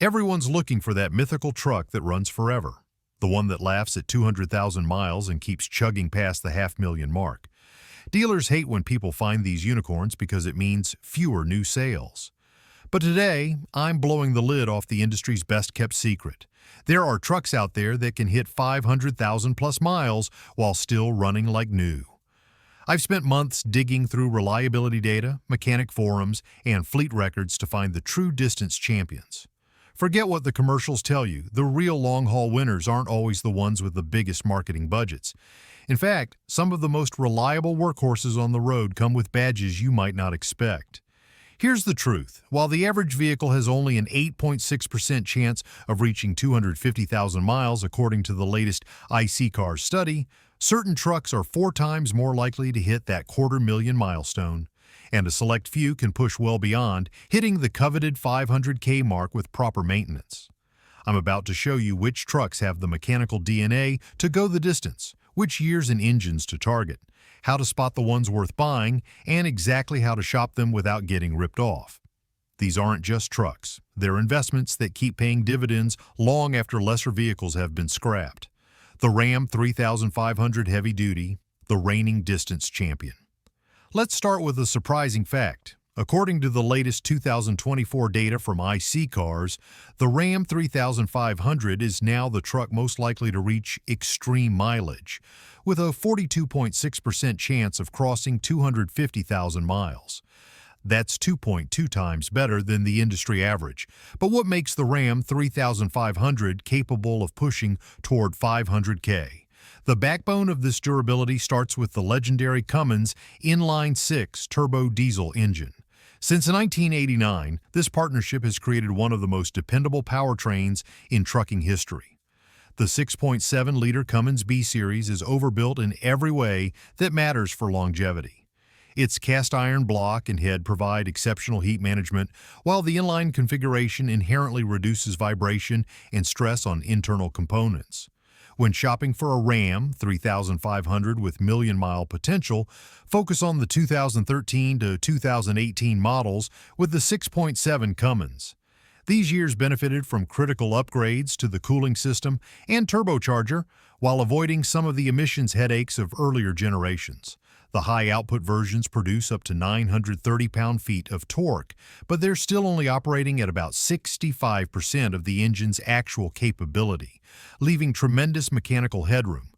Everyone's looking for that mythical truck that runs forever, the one that laughs at 200,000 miles and keeps chugging past the half-million mark. Dealers hate when people find these unicorns because it means fewer new sales. But today, I'm blowing the lid off the industry's best-kept secret. There are trucks out there that can hit 500,000 plus miles while still running like new. I've spent months digging through reliability data, mechanic forums, and fleet records to find the true distance champions. Forget what the commercials tell you. The real long-haul winners aren't always the ones with the biggest marketing budgets. In fact, some of the most reliable workhorses on the road come with badges you might not expect. Here's the truth. While the average vehicle has only an 8.6% chance of reaching 250,000 miles according to the latest iSeeCars study, certain trucks are 4 times more likely to hit that quarter-million milestone. And a select few can push well beyond, hitting the coveted 500K mark with proper maintenance. I'm about to show you which trucks have the mechanical DNA to go the distance, which years and engines to target, how to spot the ones worth buying, and exactly how to shop them without getting ripped off. These aren't just trucks. They're investments that keep paying dividends long after lesser vehicles have been scrapped. The Ram 3500 Heavy Duty, the reigning distance champion. Let's start with a surprising fact. According to the latest 2024 data from iSeeCars, the Ram 3500 is now the truck most likely to reach extreme mileage, with a 42.6% chance of crossing 250,000 miles. That's 2.2 times better than the industry average. But what makes the Ram 3500 capable of pushing toward 500K? The backbone of this durability starts with the legendary Cummins inline-6 turbo diesel engine. Since 1989, this partnership has created one of the most dependable powertrains in trucking history. The 6.7-liter Cummins B-Series is overbuilt in every way that matters for longevity. Its cast-iron block and head provide exceptional heat management, while the inline configuration inherently reduces vibration and stress on internal components. When shopping for a Ram 3500 with million-mile potential, focus on the 2013 to 2018 models with the 6.7 Cummins. These years benefited from critical upgrades to the cooling system and turbocharger while avoiding some of the emissions headaches of earlier generations. The high-output versions produce up to 930 pound-feet of torque, but they're still only operating at about 65% of the engine's actual capability, leaving tremendous mechanical headroom.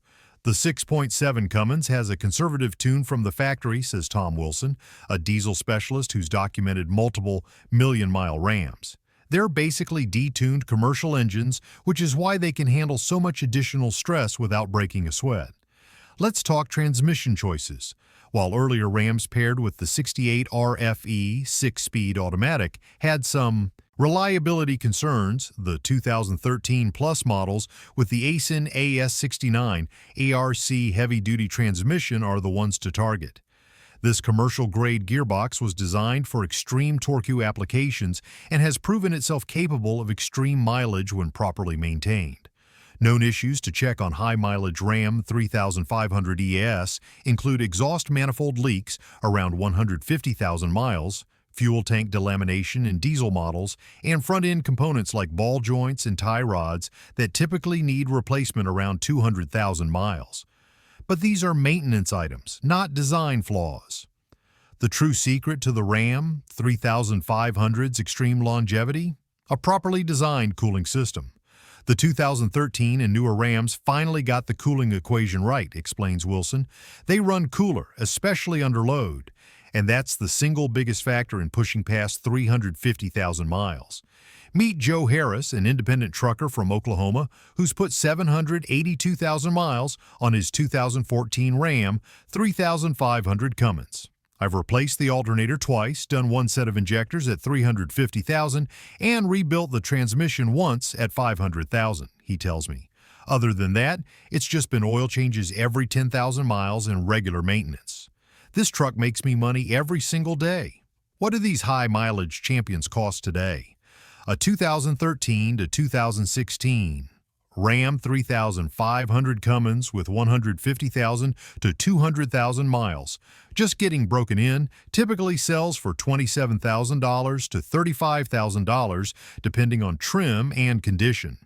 The 6.7 Cummins has a conservative tune from the factory, says Tom Wilson, a diesel specialist who's documented multiple million-mile Rams. They're basically detuned commercial engines, which is why they can handle so much additional stress without breaking a sweat. Let's talk transmission choices. While earlier Rams paired with the 68 RFE 6-speed automatic had some reliability concerns, the 2013 Plus models with the ASIN AS69 ARC heavy-duty transmission are the ones to target. This commercial-grade gearbox was designed for extreme torque applications and has proven itself capable of extreme mileage when properly maintained. Known issues to check on high-mileage Ram 3500 ES include exhaust manifold leaks around 150,000 miles, fuel tank delamination in diesel models, and front-end components like ball joints and tie rods that typically need replacement around 200,000 miles. But these are maintenance items, not design flaws. The true secret to the Ram 3500's extreme longevity? A properly designed cooling system. The 2013 and newer Rams finally got the cooling equation right, explains Wilson. They run cooler, especially under load, and that's the single biggest factor in pushing past 350,000 miles. Meet Joe Harris, an independent trucker from Oklahoma, who's put 782,000 miles on his 2014 Ram 3500 Cummins. I've replaced the alternator twice, done one set of injectors at 350,000, and rebuilt the transmission once at 500,000, he tells me. Other than that, it's just been oil changes every 10,000 miles and regular maintenance. This truck makes me money every single day. What do these high-mileage champions cost today? A 2013 to 2016 Ram 3500 Cummins with 150,000 to 200,000 miles. Just getting broken in typically sells for $27,000 to $35,000 depending on trim and condition.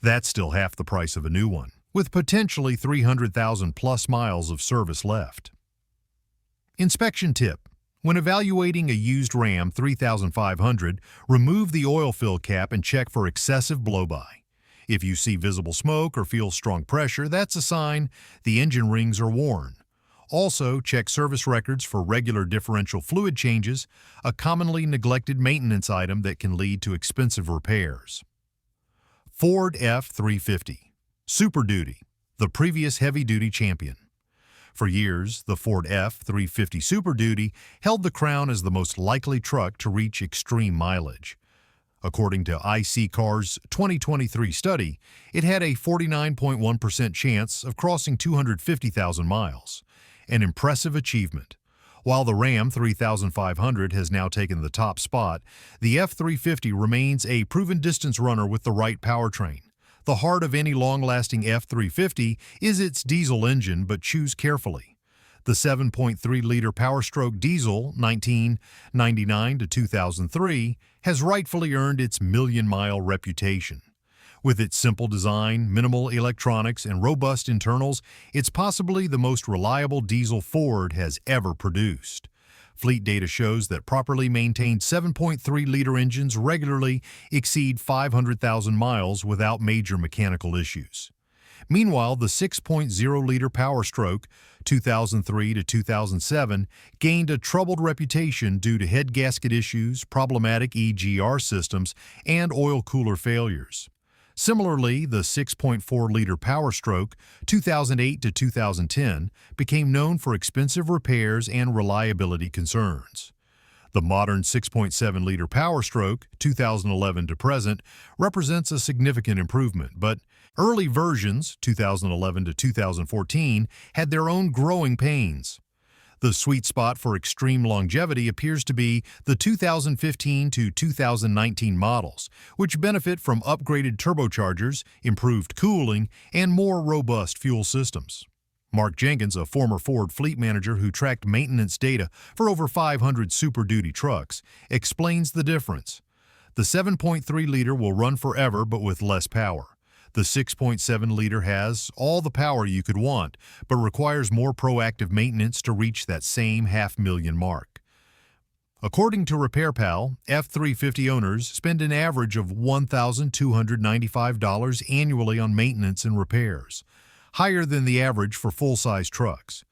That's still half the price of a new one, with potentially 300,000 plus miles of service left. Inspection tip. When evaluating a used Ram 3500, remove the oil fill cap and check for excessive blow-by. If you see visible smoke or feel strong pressure, that's a sign the engine rings are worn. Also, check service records for regular differential fluid changes, a commonly neglected maintenance item that can lead to expensive repairs. Ford F-350 Super Duty, the previous heavy-duty champion. For years, the Ford F-350 Super Duty held the crown as the most likely truck to reach extreme mileage. According to IC Car's 2023 study, it had a 49.1% chance of crossing 250,000 miles, an impressive achievement. While the Ram 3500 has now taken the top spot, the F-350 remains a proven distance runner with the right powertrain. The heart of any long-lasting F-350 is its diesel engine, but choose carefully. The 7.3-liter Power-Stroke diesel, 1999 to 2003, has rightfully earned its million-mile reputation. With its simple design, minimal electronics, and robust internals, it's possibly the most reliable diesel Ford has ever produced. Fleet data shows that properly maintained 7.3-liter engines regularly exceed 500,000 miles without major mechanical issues. Meanwhile, the 6.0-liter Power-Stroke, 2003 to 2007, gained a troubled reputation due to head gasket issues, problematic EGR systems, and oil cooler failures. Similarly, the 6.4-liter Power-Stroke, 2008 to 2010, became known for expensive repairs and reliability concerns. The modern 6.7-liter Power-Stroke, 2011 to present, represents a significant improvement, but early versions, 2011 to 2014, had their own growing pains. The sweet spot for extreme longevity appears to be the 2015 to 2019 models, which benefit from upgraded turbochargers, improved cooling, and more robust fuel systems. Mark Jenkins, a former Ford fleet manager who tracked maintenance data for over 500 Super Duty trucks, explains the difference. The 7.3-liter will run forever but with less power. The 6.7-liter has all the power you could want, but requires more proactive maintenance to reach that same $500,000 mark. According to RepairPal, F-350 owners spend an average of $1,295 annually on maintenance and repairs, higher than the average for full-size trucks.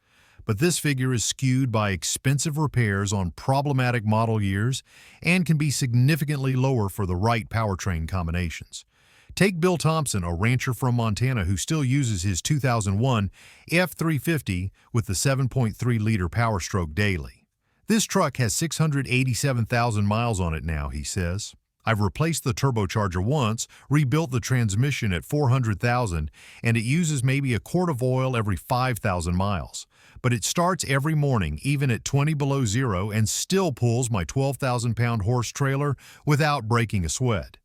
But this figure is skewed by expensive repairs on problematic model years and can be significantly lower for the right powertrain combinations. Take Bill Thompson, a rancher from Montana who still uses his 2001 F-350 with the 7.3-liter Power-Stroke daily. This truck has 687,000 miles on it now, he says. I've replaced the turbocharger once, rebuilt the transmission at 400,000, and it uses maybe a quart of oil every 5,000 miles. But it starts every morning, even at 20 below zero, and still pulls my 12,000-pound horse trailer without breaking a sweat.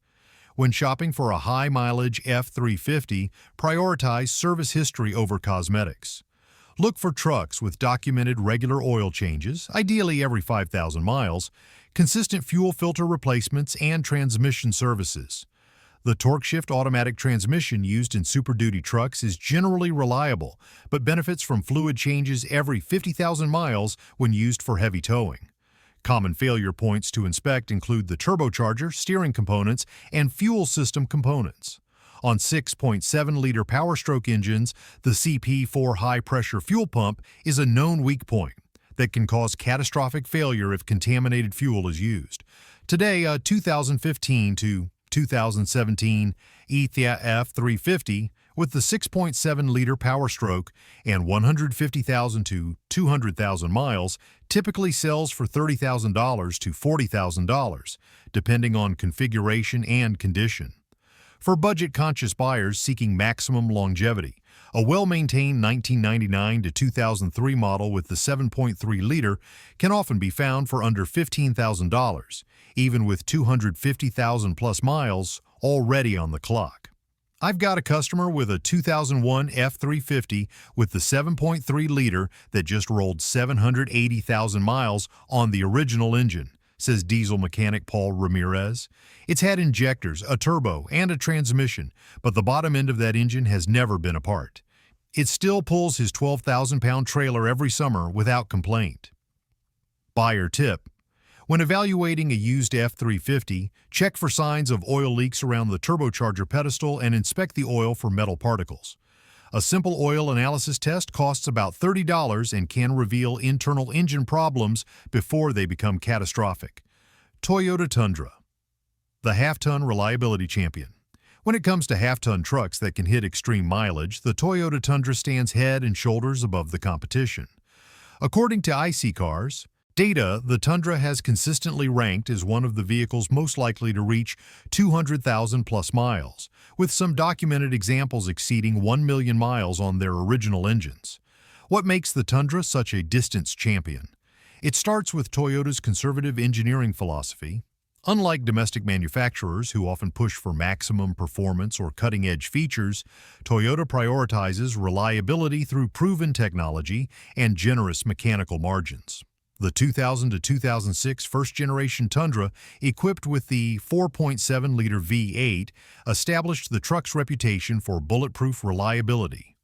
When shopping for a high-mileage F-350, prioritize service history over cosmetics. Look for trucks with documented regular oil changes, ideally every 5,000 miles, consistent fuel filter replacements, and transmission services. The TorqueShift automatic transmission used in Super Duty trucks is generally reliable, but benefits from fluid changes every 50,000 miles when used for heavy towing. Common failure points to inspect include the turbocharger, steering components, and fuel system components. On 6.7-liter Power-Stroke engines, the CP4 high-pressure fuel pump is a known weak point that can cause catastrophic failure if contaminated fuel is used. Today, a 2015 to 2017 Ethia F-350 with the 6.7-liter Power-Stroke and 150,000 to 200,000 miles typically sells for $30,000 to $40,000, depending on configuration and condition. For budget-conscious buyers seeking maximum longevity, a well-maintained 1999 to 2003 model with the 7.3-liter can often be found for under $15,000, even with 250,000 plus miles already on the clock. I've got a customer with a 2001 F-350 with the 7.3-liter that just rolled 780,000 miles on the original engine, says diesel mechanic Paul Ramirez. It's had injectors, a turbo, and a transmission, but the bottom end of that engine has never been apart. It still pulls his 12,000-pound trailer every summer without complaint. Buyer tip: when evaluating a used F-350, check for signs of oil leaks around the turbocharger pedestal and inspect the oil for metal particles. A simple oil analysis test costs about $30 and can reveal internal engine problems before they become catastrophic. Toyota Tundra, the half-ton reliability champion. When it comes to half-ton trucks that can hit extreme mileage, the Toyota Tundra stands head and shoulders above the competition. According to IC Cars data, the Tundra has consistently ranked as one of the vehicles most likely to reach 200,000-plus miles, with some documented examples exceeding 1 million miles on their original engines. What makes the Tundra such a distance champion? It starts with Toyota's conservative engineering philosophy. Unlike domestic manufacturers who often push for maximum performance or cutting-edge features, Toyota prioritizes reliability through proven technology and generous mechanical margins. The 2000 to 2006 first-generation Tundra, equipped with the 4.7-liter V8, established the truck's reputation for bulletproof reliability.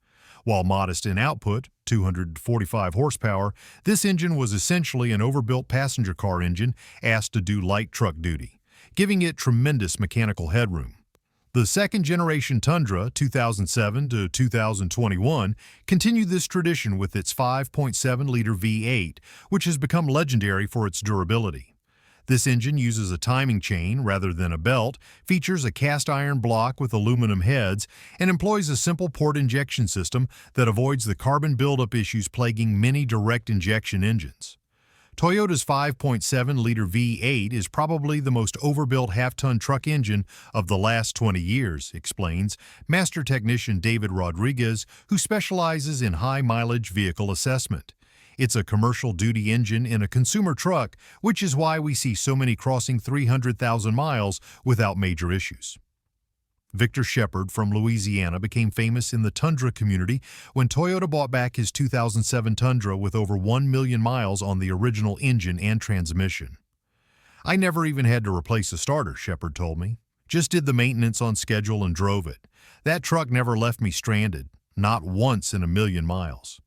While modest in output, 245 horsepower, this engine was essentially an overbuilt passenger car engine asked to do light truck duty, giving it tremendous mechanical headroom. The second-generation Tundra, 2007 to 2021, continued this tradition with its 5.7-liter V8, which has become legendary for its durability. This engine uses a timing chain rather than a belt, features a cast-iron block with aluminum heads, and employs a simple port injection system that avoids the carbon buildup issues plaguing many direct injection engines. Toyota's 5.7-liter V8 is probably the most overbuilt half-ton truck engine of the last 20 years, explains Master Technician David Rodriguez, who specializes in high-mileage vehicle assessment. It's a commercial-duty engine in a consumer truck, which is why we see so many crossing 300,000 miles without major issues. Victor Shepard from Louisiana became famous in the Tundra community when Toyota bought back his 2007 Tundra with over 1 million miles on the original engine and transmission. "I never even had to replace a starter," Shepard told me. "Just did the maintenance on schedule and drove it. That truck never left me stranded, not once in a million miles."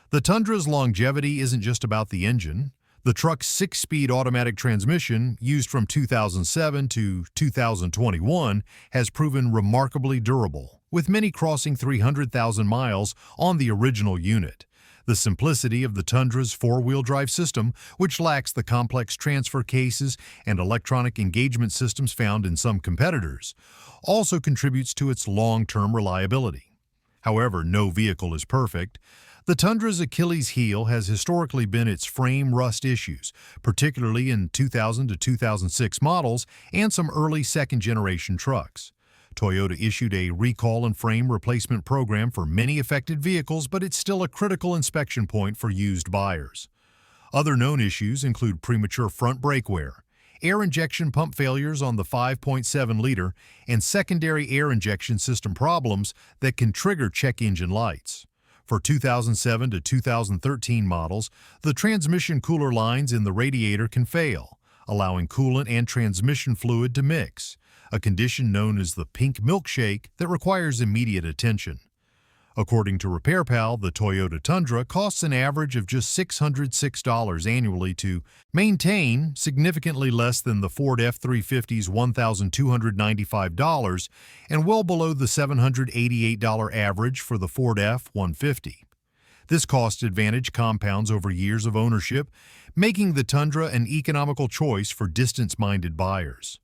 The Tundra's longevity isn't just about the engine. The truck's 6-speed automatic transmission, used from 2007 to 2021, has proven remarkably durable, with many crossing 300,000 miles on the original unit. The simplicity of the Tundra's four-wheel drive system, which lacks the complex transfer cases and electronic engagement systems found in some competitors, also contributes to its long-term reliability. However, no vehicle is perfect. The Tundra's Achilles heel has historically been its frame rust issues, particularly in 2000 to 2006 models and some early second-generation trucks. Toyota issued a recall and frame replacement program for many affected vehicles, but it's still a critical inspection point for used buyers. Other known issues include premature front brake wear, air injection pump failures on the 5.7-liter, and secondary air injection system problems that can trigger check engine lights. For 2007 to 2013 models, the transmission cooler lines in the radiator can fail, allowing coolant and transmission fluid to mix, a condition known as the pink milkshake that requires immediate attention. According to RepairPal, the Toyota Tundra costs an average of just $606 annually to maintain, significantly less than the Ford F-350's $1,295 and well below the $788 average for the Ford F-150. This cost advantage compounds over years of ownership, making the Tundra an economical choice for distance-minded buyers.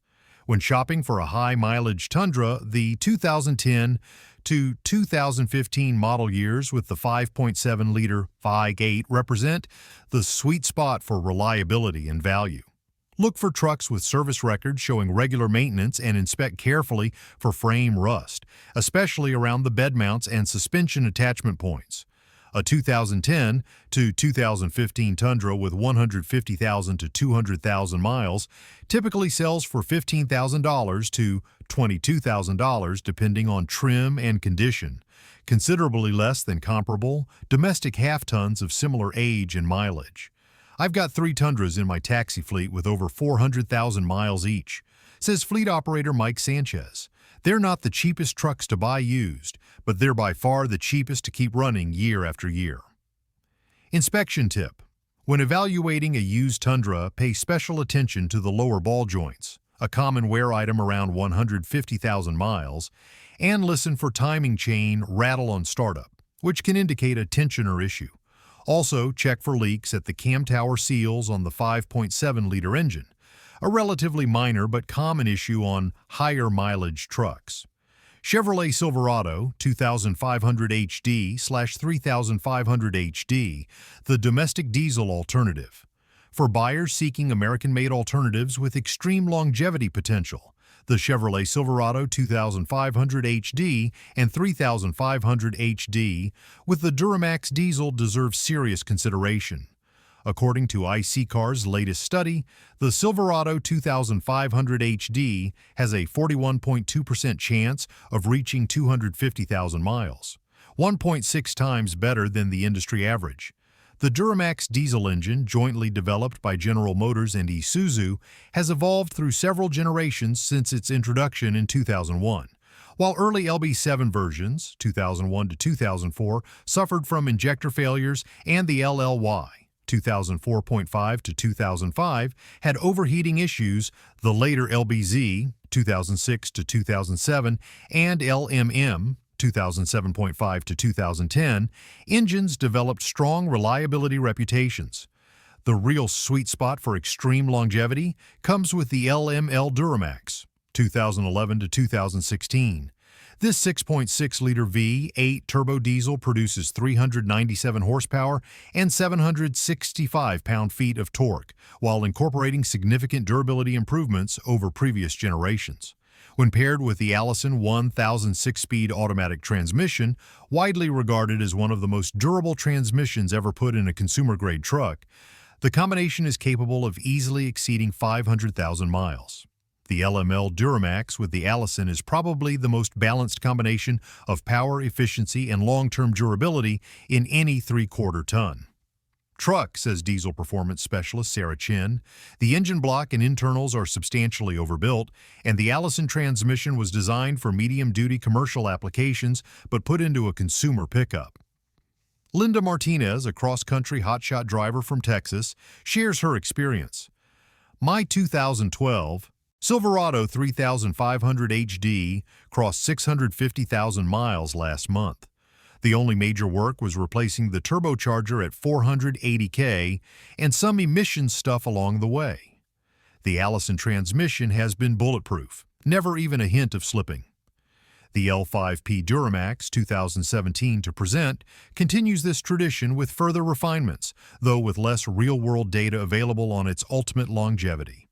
When shopping for a high-mileage Tundra, the 2010 to 2015 model years with the 5.7-liter V8 represent the sweet spot for reliability and value. Look for trucks with service records showing regular maintenance and inspect carefully for frame rust, especially around the bed mounts and suspension attachment points. A 2010 to 2015 Tundra with 150,000 to 200,000 miles typically sells for $15,000 to $22,000 depending on trim and condition, considerably less than comparable domestic half-tons of similar age and mileage. I've got 3 Tundras in my taxi fleet with over 400,000 miles each, says fleet operator Mike Sanchez. They're not the cheapest trucks to buy used, but they're by far the cheapest to keep running year after year. Inspection tip. When evaluating a used Tundra, pay special attention to the lower ball joints, a common wear item around 150,000 miles, and listen for timing chain rattle on startup, which can indicate a tensioner issue. Also, check for leaks at the cam tower seals on the 5.7-liter engine, a relatively minor but common issue on higher mileage trucks. Chevrolet Silverado 2500 HD/3500 HD, the domestic diesel alternative. For buyers seeking American-made alternatives with extreme longevity potential, the Chevrolet Silverado 2500 HD and 3500 HD with the Duramax diesel deserve serious consideration. According to IC-Car's latest study, the Silverado 2500 HD has a 41.2% chance of reaching 250,000 miles, 1.6 times better than the industry average. The Duramax diesel engine, jointly developed by General Motors and Isuzu, has evolved through several generations since its introduction in 2001. While early LB7 versions, 2001 to 2004, suffered from injector failures, and the LLY, 2004.5 to 2005, had overheating issues, the later LBZ, 2006 to 2007, and LMM, 2007.5 to 2010, engines developed strong reliability reputations. The real sweet spot for extreme longevity comes with the LML Duramax, 2011 to 2016. This 6.6-liter V8 turbo diesel produces 397 horsepower and 765 pound-feet of torque, while incorporating significant durability improvements over previous generations. When paired with the Allison 1000 6-speed automatic transmission, widely regarded as one of the most durable transmissions ever put in a consumer-grade truck, the combination is capable of easily exceeding 500,000 miles. The LML Duramax with the Allison is probably the most balanced combination of power, efficiency, and long-term durability in any 3/4 ton. Truck, says diesel performance specialist Sarah Chin. The engine block and internals are substantially overbuilt, and the Allison transmission was designed for medium-duty commercial applications but put into a consumer pickup. Linda Martinez, a cross-country hotshot driver from Texas, shares her experience. My 2012 Silverado 3500 HD crossed 650,000 miles last month. The only major work was replacing the turbocharger at 480K and some emissions stuff along the way. The Allison transmission has been bulletproof, never even a hint of slipping. The L5P Duramax 2017 to present continues this tradition with further refinements, though with less real-world data available on its ultimate longevity.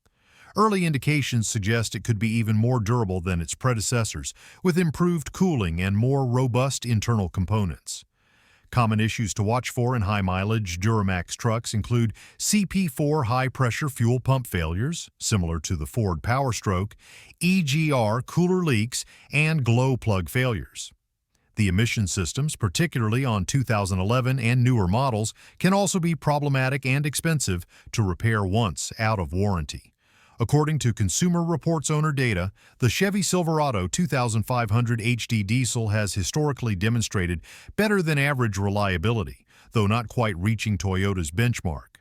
Early indications suggest it could be even more durable than its predecessors, with improved cooling and more robust internal components. Common issues to watch for in high-mileage Duramax trucks include CP4 high-pressure fuel pump failures, similar to the Ford Powerstroke, EGR cooler leaks, and glow plug failures. The emission systems, particularly on 2011 and newer models, can also be problematic and expensive to repair once out of warranty. According to Consumer Reports owner data, the Chevy Silverado 2500 HD diesel has historically demonstrated better than average reliability, though not quite reaching Toyota's benchmark.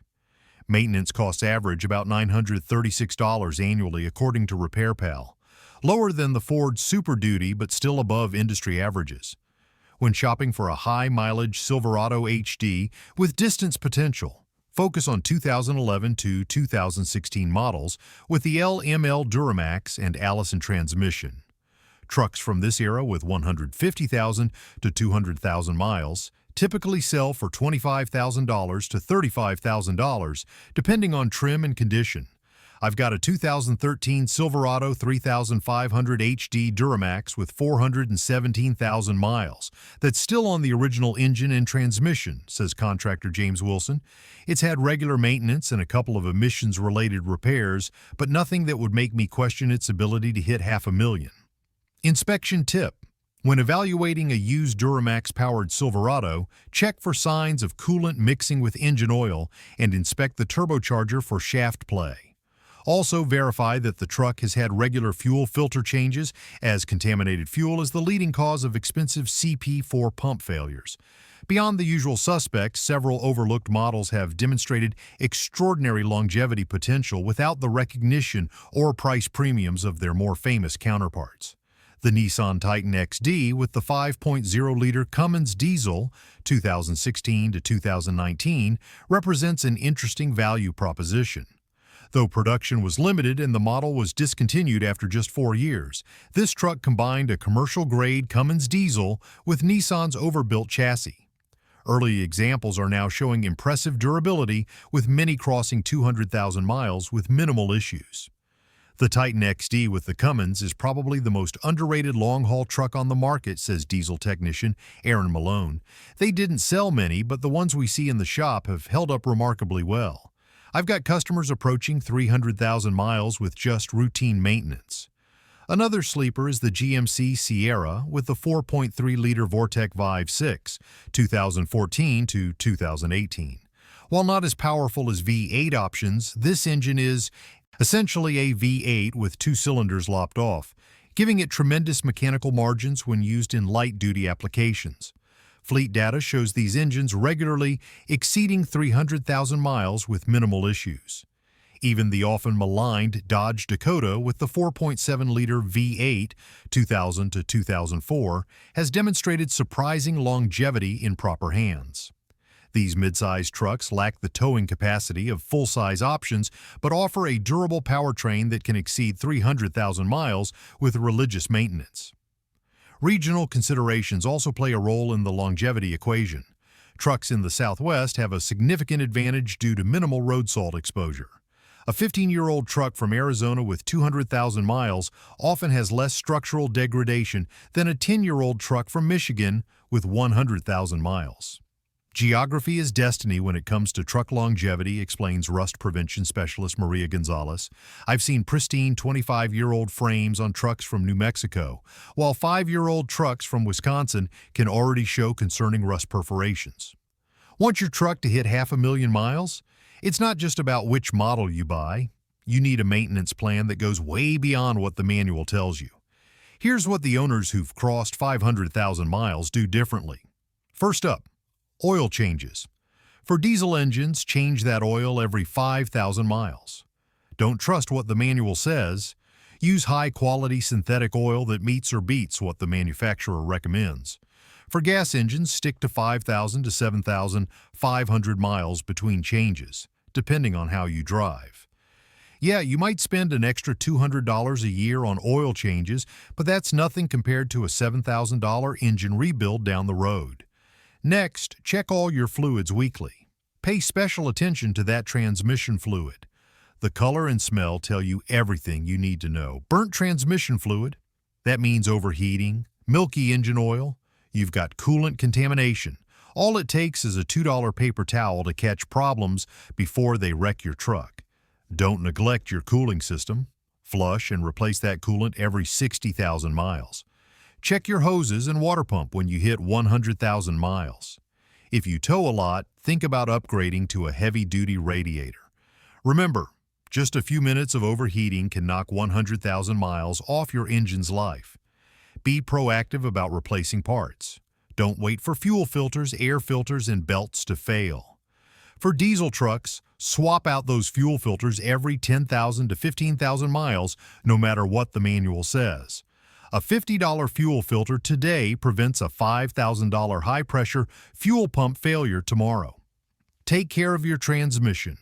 Maintenance costs average about $936 annually according to RepairPal, lower than the Ford Super Duty but still above industry averages. When shopping for a high-mileage Silverado HD with distance potential, focus on 2011 to 2016 models with the LML Duramax and Allison transmission. Trucks from this era with 150,000 to 200,000 miles typically sell for $25,000 to $35,000, depending on trim and condition. I've got a 2013 Silverado 3500 HD Duramax with 417,000 miles that's still on the original engine and transmission, says contractor James Wilson. It's had regular maintenance and a couple of emissions-related repairs, but nothing that would make me question its ability to hit $500,000. Inspection tip. When evaluating a used Duramax-powered Silverado, check for signs of coolant mixing with engine oil and inspect the turbocharger for shaft play. Also verify that the truck has had regular fuel filter changes, as contaminated fuel is the leading cause of expensive CP4 pump failures. Beyond the usual suspects, several overlooked models have demonstrated extraordinary longevity potential without the recognition or price premiums of their more famous counterparts. The Nissan Titan XD with the 5.0-liter Cummins diesel 2016 to 2019 represents an interesting value proposition. Though production was limited and the model was discontinued after just 4 years, this truck combined a commercial-grade Cummins diesel with Nissan's overbuilt chassis. Early examples are now showing impressive durability, with many crossing 200,000 miles with minimal issues. The Titan XD with the Cummins is probably the most underrated long-haul truck on the market, says diesel technician Aaron Malone. They didn't sell many, but the ones we see in the shop have held up remarkably well. I've got customers approaching 300,000 miles with just routine maintenance. Another sleeper is the GMC Sierra with the 4.3-liter Vortec Vive 6, 2014 to 2018. While not as powerful as V8 options, this engine is essentially a V8 with 2 cylinders lopped off, giving it tremendous mechanical margins when used in light-duty applications. Fleet data shows these engines regularly exceeding 300,000 miles with minimal issues. Even the often maligned Dodge Dakota with the 4.7-liter V8 2000 to 2004 has demonstrated surprising longevity in proper hands. These midsize trucks lack the towing capacity of full-size options, but offer a durable powertrain that can exceed 300,000 miles with religious maintenance. Regional considerations also play a role in the longevity equation. Trucks in the Southwest have a significant advantage due to minimal road salt exposure. A 15-year-old truck from Arizona with 200,000 miles often has less structural degradation than a 10-year-old truck from Michigan with 100,000 miles. Geography is destiny when it comes to truck longevity, explains rust prevention specialist Maria Gonzalez. I've seen pristine 25-year-old frames on trucks from New Mexico, while 5-year-old trucks from Wisconsin can already show concerning rust perforations. Want your truck to hit 500,000 miles? It's not just about which model you buy. You need a maintenance plan that goes way beyond what the manual tells you. Here's what the owners who've crossed 500,000 miles do differently. First up, oil changes. For diesel engines, change that oil every 5,000 miles. Don't trust what the manual says. Use high-quality synthetic oil that meets or beats what the manufacturer recommends. For gas engines, stick to 5,000 to 7,500 miles between changes, depending on how you drive. Yeah, you might spend an extra $200 a year on oil changes, but that's nothing compared to a $7,000 engine rebuild down the road. Next, check all your fluids weekly. Pay special attention to that transmission fluid. The color and smell tell you everything you need to know. Burnt transmission fluid, that means overheating. Milky engine oil, you've got coolant contamination. All it takes is a $2 paper towel to catch problems before they wreck your truck. Don't neglect your cooling system. Flush and replace that coolant every 60,000 miles. Check your hoses and water pump when you hit 100,000 miles. If you tow a lot, think about upgrading to a heavy-duty radiator. Remember, just a few minutes of overheating can knock 100,000 miles off your engine's life. Be proactive about replacing parts. Don't wait for fuel filters, air filters, and belts to fail. For diesel trucks, swap out those fuel filters every 10,000 to 15,000 miles, no matter what the manual says. A $50 fuel filter today prevents a $5,000 high-pressure fuel pump failure tomorrow. Take care of your transmission.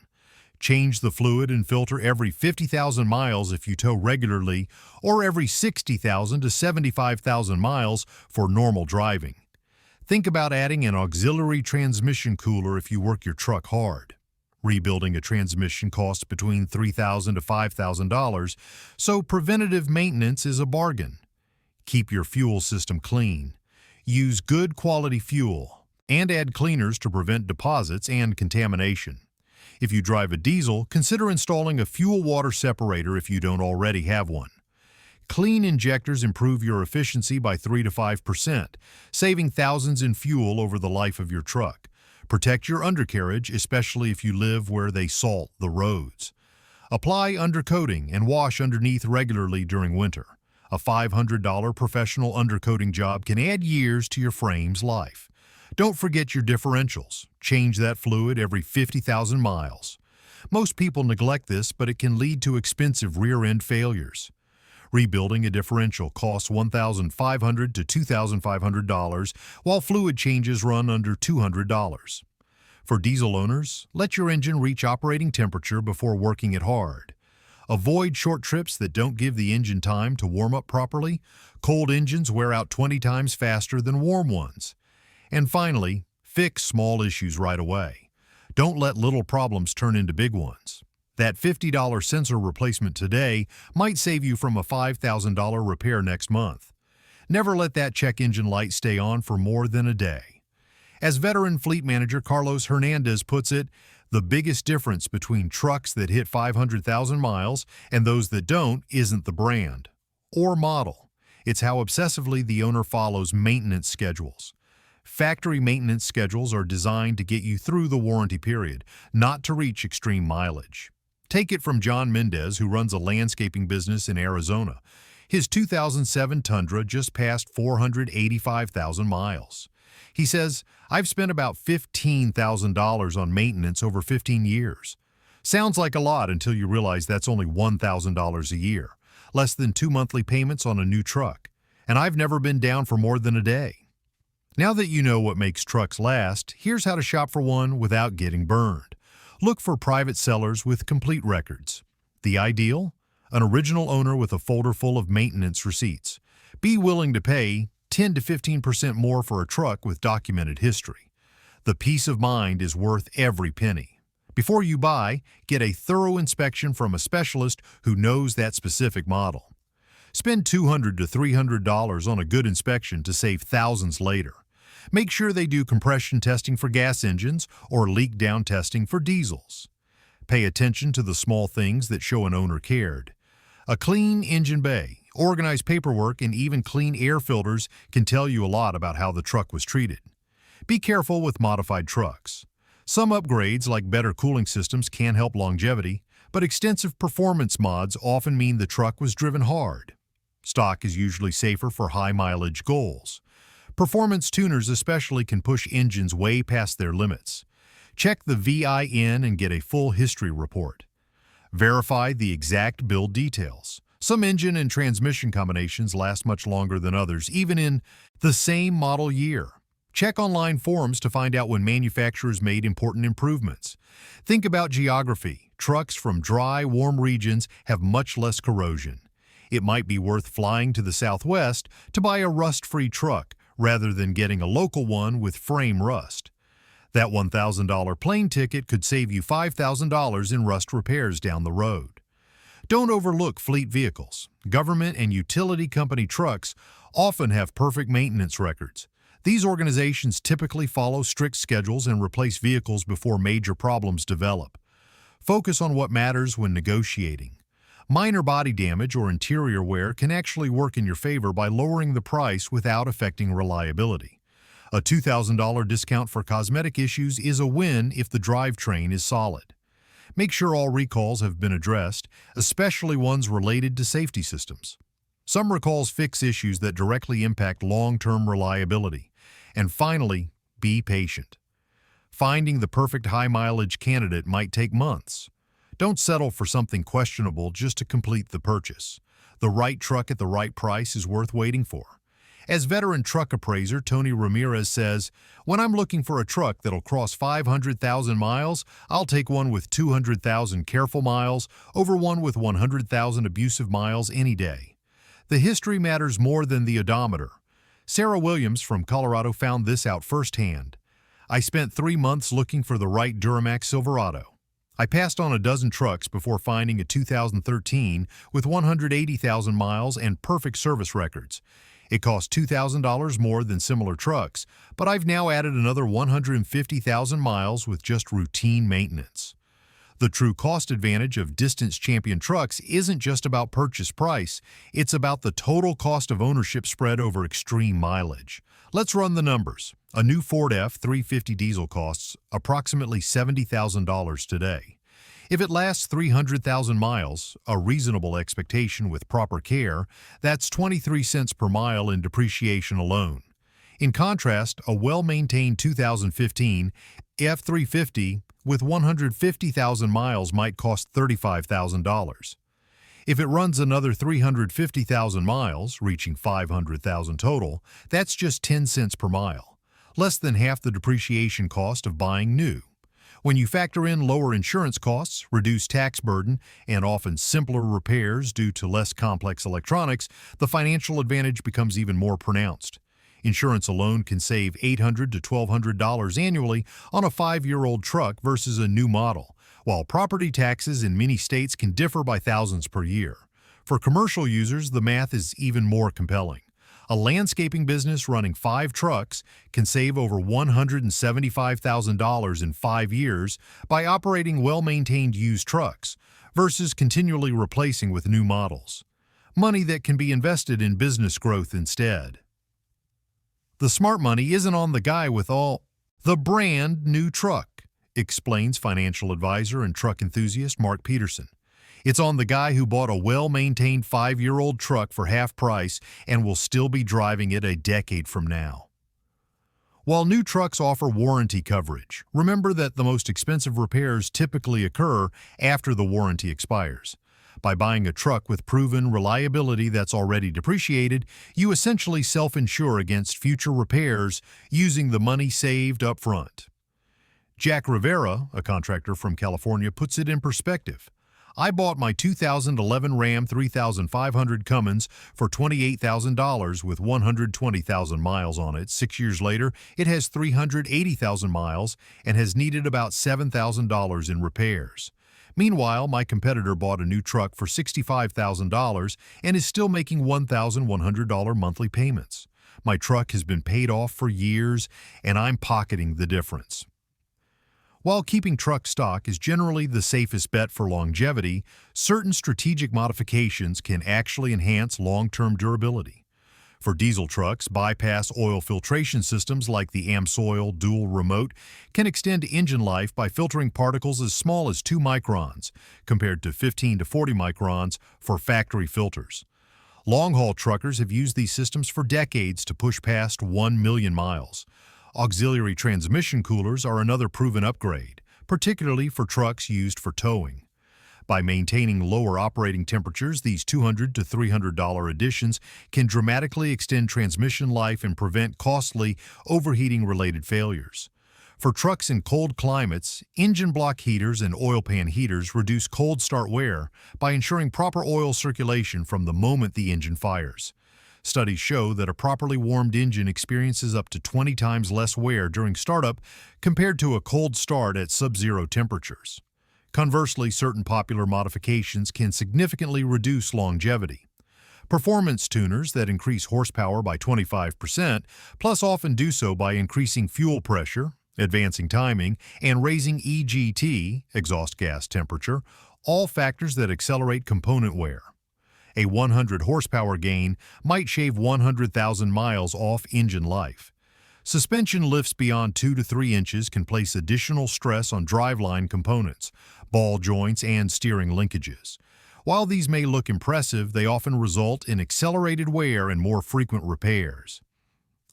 Change the fluid and filter every 50,000 miles if you tow regularly, or every 60,000 to 75,000 miles for normal driving. Think about adding an auxiliary transmission cooler if you work your truck hard. Rebuilding a transmission costs between $3,000 to $5,000, so preventative maintenance is a bargain. Keep your fuel system clean. Use good quality fuel and add cleaners to prevent deposits and contamination. If you drive a diesel, consider installing a fuel water separator if you don't already have one. Clean injectors improve your efficiency by 3 to 5%, saving thousands in fuel over the life of your truck. Protect your undercarriage, especially if you live where they salt the roads. Apply undercoating and wash underneath regularly during winter. A $500 professional undercoating job can add years to your frame's life. Don't forget your differentials. Change that fluid every 50,000 miles. Most people neglect this, but it can lead to expensive rear-end failures. Rebuilding a differential costs $1,500 to $2,500, while fluid changes run under $200. For diesel owners, let your engine reach operating temperature before working it hard. Avoid short trips that don't give the engine time to warm up properly. Cold engines wear out 20 times faster than warm ones. And finally, fix small issues right away. Don't let little problems turn into big ones. That $50 sensor replacement today might save you from a $5,000 repair next month. Never let that check engine light stay on for more than a day. As veteran fleet manager Carlos Hernandez puts it, the biggest difference between trucks that hit 500,000 miles and those that don't isn't the brand or model. It's how obsessively the owner follows maintenance schedules. Factory maintenance schedules are designed to get you through the warranty period, not to reach extreme mileage. Take it from John Mendez, who runs a landscaping business in Arizona. His 2007 Tundra just passed 485,000 miles. He says, "I've spent about $15,000 on maintenance over 15 years. Sounds like a lot until you realize that's only $1,000 a year, less than 2 monthly payments on a new truck. And I've never been down for more than a day." Now that you know what makes trucks last, here's how to shop for one without getting burned. Look for private sellers with complete records. The ideal? An original owner with a folder full of maintenance receipts. Be willing to pay 10 to 15% more for a truck with documented history. The peace of mind is worth every penny. Before you buy, get a thorough inspection from a specialist who knows that specific model. Spend $200 to $300 on a good inspection to save thousands later. Make sure they do compression testing for gas engines or leak down testing for diesels. Pay attention to the small things that show an owner cared. A clean engine bay, organized paperwork, and even clean air filters can tell you a lot about how the truck was treated. Be careful with modified trucks. Some upgrades, like better cooling systems, can help longevity, but extensive performance mods often mean the truck was driven hard. Stock is usually safer for high mileage goals. Performance tuners especially can push engines way past their limits. Check the VIN and get a full history report. Verify the exact build details. Some engine and transmission combinations last much longer than others, even in the same model year. Check online forums to find out when manufacturers made important improvements. Think about geography. Trucks from dry, warm regions have much less corrosion. It might be worth flying to the Southwest to buy a rust-free truck rather than getting a local one with frame rust. That $1,000 plane ticket could save you $5,000 in rust repairs down the road. Don't overlook fleet vehicles. Government and utility company trucks often have perfect maintenance records. These organizations typically follow strict schedules and replace vehicles before major problems develop. Focus on what matters when negotiating. Minor body damage or interior wear can actually work in your favor by lowering the price without affecting reliability. A $2,000 discount for cosmetic issues is a win if the drivetrain is solid. Make sure all recalls have been addressed, especially ones related to safety systems. Some recalls fix issues that directly impact long-term reliability. And finally, be patient. Finding the perfect high-mileage candidate might take months. Don't settle for something questionable just to complete the purchase. The right truck at the right price is worth waiting for. As veteran truck appraiser Tony Ramirez says, "When I'm looking for a truck that'll cross 500,000 miles, I'll take one with 200,000 careful miles over one with 100,000 abusive miles any day." The history matters more than the odometer. Sarah Williams from Colorado found this out firsthand. "I spent 3 months looking for the right Duramax Silverado. I passed on a dozen trucks before finding a 2013 with 180,000 miles and perfect service records. It cost $2,000 more than similar trucks, but I've now added another 150,000 miles with just routine maintenance. The true cost advantage of distance champion trucks isn't just about purchase price, it's about the total cost of ownership spread over extreme mileage. Let's run the numbers. A new Ford F-350 diesel costs approximately $70,000 today. If it lasts 300,000 miles, a reasonable expectation with proper care, that's 23 cents per mile in depreciation alone. In contrast, a well-maintained 2015 F-350 with 150,000 miles might cost $35,000. If it runs another 350,000 miles, reaching 500,000 total, that's just 10 cents per mile, less than half the depreciation cost of buying new. When you factor in lower insurance costs, reduced tax burden, and often simpler repairs due to less complex electronics, the financial advantage becomes even more pronounced. Insurance alone can save $800 to $1,200 annually on a 5-year-old truck versus a new model, while property taxes in many states can differ by thousands per year. For commercial users, the math is even more compelling. A landscaping business running 5 trucks can save over $175,000 in 5 years by operating well-maintained used trucks versus continually replacing with new models. Money that can be invested in business growth instead. The smart money isn't on the guy with all the brand new truck, explains financial advisor and truck enthusiast Mark Peterson. It's on the guy who bought a well-maintained 5-year-old truck for half price and will still be driving it a decade from now. While new trucks offer warranty coverage, remember that the most expensive repairs typically occur after the warranty expires. By buying a truck with proven reliability that's already depreciated, you essentially self-insure against future repairs using the money saved up front. Jack Rivera, a contractor from California, puts it in perspective. I bought my 2011 Ram 3500 Cummins for $28,000 with 120,000 miles on it. 6 years later, it has 380,000 miles and has needed about $7,000 in repairs. Meanwhile, my competitor bought a new truck for $65,000 and is still making $1,100 monthly payments. My truck has been paid off for years, and I'm pocketing the difference. While keeping truck stock is generally the safest bet for longevity, certain strategic modifications can actually enhance long-term durability. For diesel trucks, bypass oil filtration systems like the AmSoil Dual Remote can extend engine life by filtering particles as small as 2 microns, compared to 15 to 40 microns for factory filters. Long-haul truckers have used these systems for decades to push past 1 million miles. Auxiliary transmission coolers are another proven upgrade, particularly for trucks used for towing. By maintaining lower operating temperatures, these $200 to $300 additions can dramatically extend transmission life and prevent costly overheating-related failures. For trucks in cold climates, engine block heaters and oil pan heaters reduce cold start wear by ensuring proper oil circulation from the moment the engine fires. Studies show that a properly warmed engine experiences up to 20 times less wear during startup compared to a cold start at sub-zero temperatures. Conversely, certain popular modifications can significantly reduce longevity. Performance tuners that increase horsepower by 25%, plus often do so by increasing fuel pressure, advancing timing, and raising EGT, exhaust gas temperature, all factors that accelerate component wear. A 100 horsepower gain might shave 100,000 miles off engine life. Suspension lifts beyond 2 to 3 inches can place additional stress on driveline components, ball joints, and steering linkages. While these may look impressive, they often result in accelerated wear and more frequent repairs.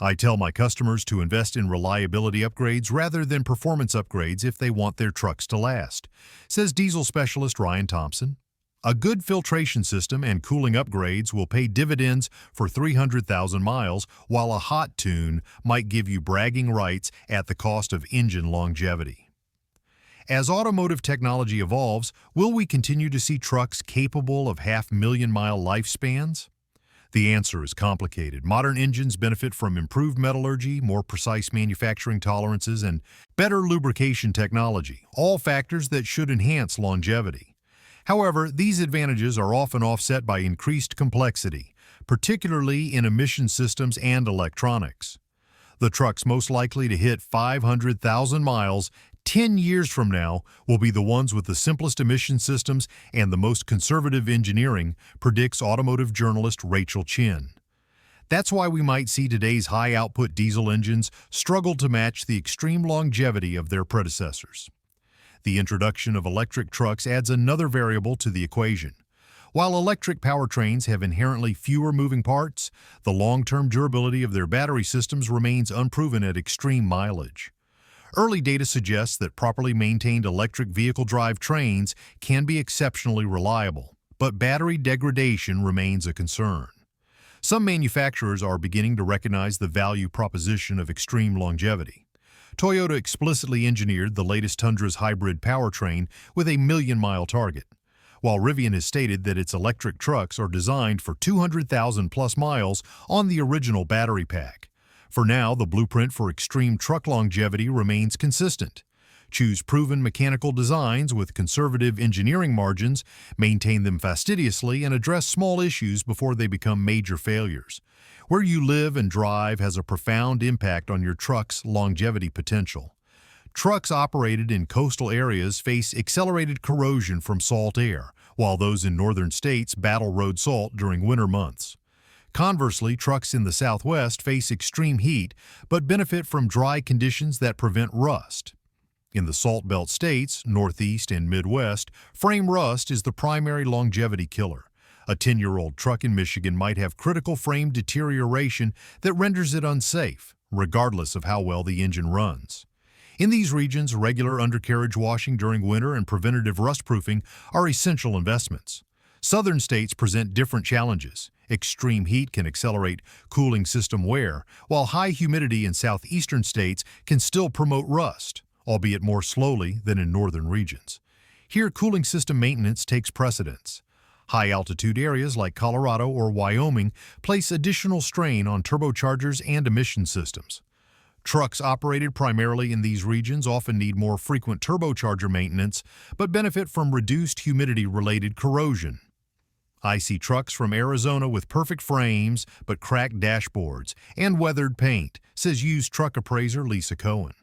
I tell my customers to invest in reliability upgrades rather than performance upgrades if they want their trucks to last, says diesel specialist Ryan Thompson. A good filtration system and cooling upgrades will pay dividends for 300,000 miles, while a hot tune might give you bragging rights at the cost of engine longevity. As automotive technology evolves, will we continue to see trucks capable of half-million-mile lifespans? The answer is complicated. Modern engines benefit from improved metallurgy, more precise manufacturing tolerances, and better lubrication technology, all factors that should enhance longevity. However, these advantages are often offset by increased complexity, particularly in emission systems and electronics. The trucks most likely to hit 500,000 miles 10 years from now will be the ones with the simplest emission systems and the most conservative engineering, predicts automotive journalist Rachel Chin. That's why we might see today's high-output diesel engines struggle to match the extreme longevity of their predecessors. The introduction of electric trucks adds another variable to the equation. While electric powertrains have inherently fewer moving parts, the long-term durability of their battery systems remains unproven at extreme mileage. Early data suggests that properly maintained electric vehicle drive trains can be exceptionally reliable, but battery degradation remains a concern. Some manufacturers are beginning to recognize the value proposition of extreme longevity. Toyota explicitly engineered the latest Tundra's hybrid powertrain with a million-mile target, while Rivian has stated that its electric trucks are designed for 200,000-plus miles on the original battery pack. For now, the blueprint for extreme truck longevity remains consistent. Choose proven mechanical designs with conservative engineering margins, maintain them fastidiously, and address small issues before they become major failures. Where you live and drive has a profound impact on your truck's longevity potential. Trucks operated in coastal areas face accelerated corrosion from salt air, while those in northern states battle road salt during winter months. Conversely, trucks in the Southwest face extreme heat but benefit from dry conditions that prevent rust. In the Salt Belt states, Northeast and Midwest, frame rust is the primary longevity killer. A 10-year-old truck in Michigan might have critical frame deterioration that renders it unsafe, regardless of how well the engine runs. In these regions, regular undercarriage washing during winter and preventative rust-proofing are essential investments. Southern states present different challenges. Extreme heat can accelerate cooling system wear, while high humidity in southeastern states can still promote rust, albeit more slowly than in northern regions. Here, cooling system maintenance takes precedence. High-altitude areas like Colorado or Wyoming place additional strain on turbochargers and emission systems. Trucks operated primarily in these regions often need more frequent turbocharger maintenance, but benefit from reduced humidity-related corrosion. I see trucks from Arizona with perfect frames but cracked dashboards and weathered paint, says used truck appraiser Lisa Cohen.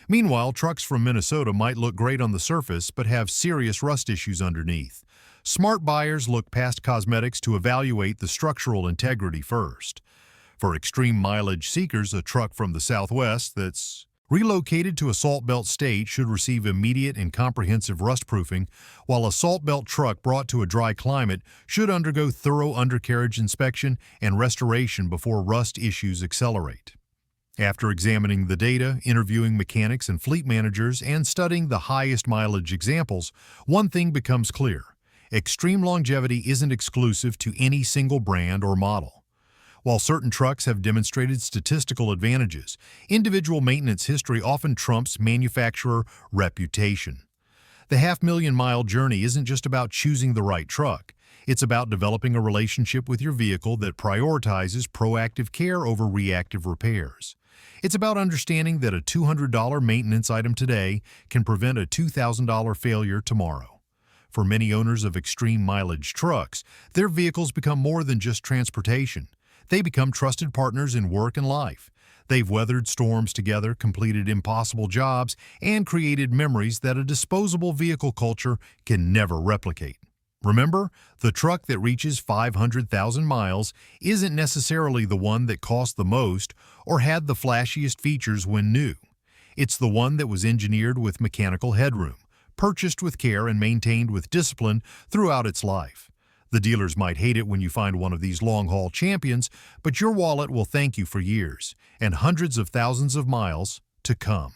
Meanwhile, trucks from Minnesota might look great on the surface but have serious rust issues underneath. Smart buyers look past cosmetics to evaluate the structural integrity first. For extreme mileage seekers, a truck from the Southwest that's relocated to a Salt Belt state should receive immediate and comprehensive rust proofing, while a Salt Belt truck brought to a dry climate should undergo thorough undercarriage inspection and restoration before rust issues accelerate. After examining the data, interviewing mechanics and fleet managers, and studying the highest mileage examples, one thing becomes clear. Extreme longevity isn't exclusive to any single brand or model. While certain trucks have demonstrated statistical advantages, individual maintenance history often trumps manufacturer reputation. The half-million-mile journey isn't just about choosing the right truck. It's about developing a relationship with your vehicle that prioritizes proactive care over reactive repairs. It's about understanding that a $200 maintenance item today can prevent a $2,000 failure tomorrow. For many owners of extreme mileage trucks, their vehicles become more than just transportation. They become trusted partners in work and life. They've weathered storms together, completed impossible jobs, and created memories that a disposable vehicle culture can never replicate. Remember, the truck that reaches 500,000 miles isn't necessarily the one that cost the most or had the flashiest features when new. It's the one that was engineered with mechanical headroom, purchased with care, and maintained with discipline throughout its life. The dealers might hate it when you find one of these long-haul champions, but your wallet will thank you for years and hundreds of thousands of miles to come.